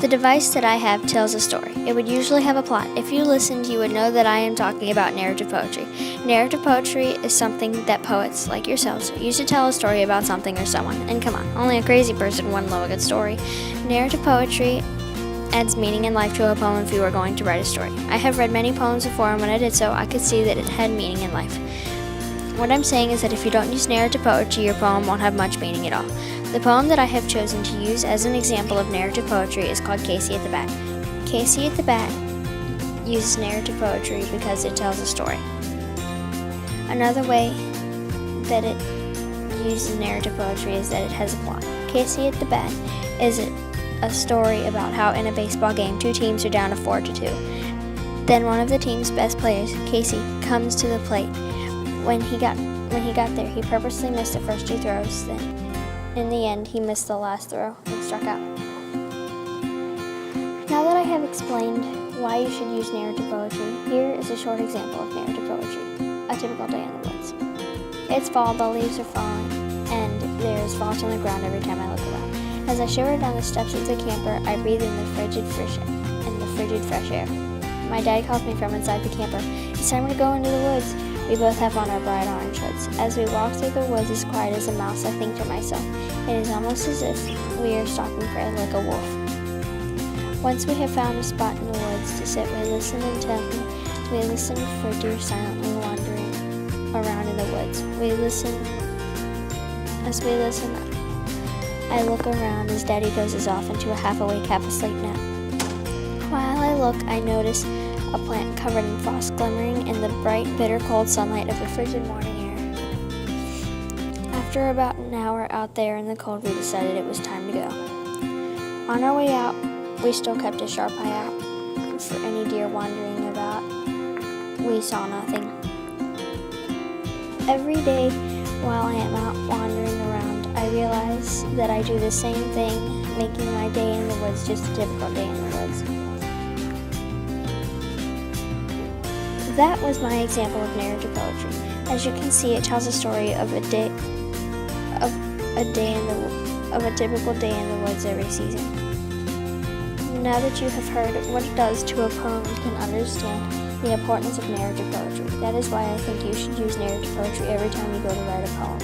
The device that I have tells a story. It would usually have a plot. If you listened, you would know that I am talking about narrative poetry. Narrative poetry is something that poets, like yourselves, use to tell a story about something or someone. And come on, only a crazy person wouldn't love a good story. Narrative poetry adds meaning and life to a poem if you were going to write a story. I have read many poems before, and when I did so, I could see that it had meaning and life. What I'm saying is that if you don't use narrative poetry, your poem won't have much meaning at all. The poem that I have chosen to use as an example of narrative poetry is called Casey at the Bat. Casey at the Bat uses narrative poetry because it tells a story. Another way that it uses narrative poetry is that it has a plot. Casey at the Bat is a story about how in a baseball game 2 teams are down to 4-2. Then one of the team's best players, Casey, comes to the plate. When he got there, he purposely missed the first 2 throws. Then, in the end, he missed the last throw and struck out. Now that I have explained why you should use narrative poetry, here is a short example of narrative poetry. A typical day in the woods. It's fall, the leaves are falling, and there is frost on the ground every time I look around. As I shiver down the steps of the camper, I breathe in the frigid fresh air. My dad calls me from inside the camper. It's time to go into the woods. We both have on our bright orange hoods. As we walk through the woods as quiet as a mouse, I think to myself, it is almost as if we are stalking prey like a wolf. Once we have found a spot in the woods to sit, we listen intently. We listen for deer silently wandering around in the woods. As we listen, I look around as Daddy dozes off into a half-awake, half-asleep nap. While I look, I notice a plant covered in frost glimmering in the bright, bitter cold sunlight of the frigid morning air. After about an hour out there in the cold, we decided it was time to go. On our way out, we still kept a sharp eye out for any deer wandering about. We saw nothing. Every day while I am out wandering around, I realize that I do the same thing, making my day in the woods just a typical day in the woods. That was my example of narrative poetry. As you can see, it tells a story of a typical day in the woods every season. Now that you have heard what it does to a poem, you can understand the importance of narrative poetry. That is why I think you should use narrative poetry every time you go to write a poem.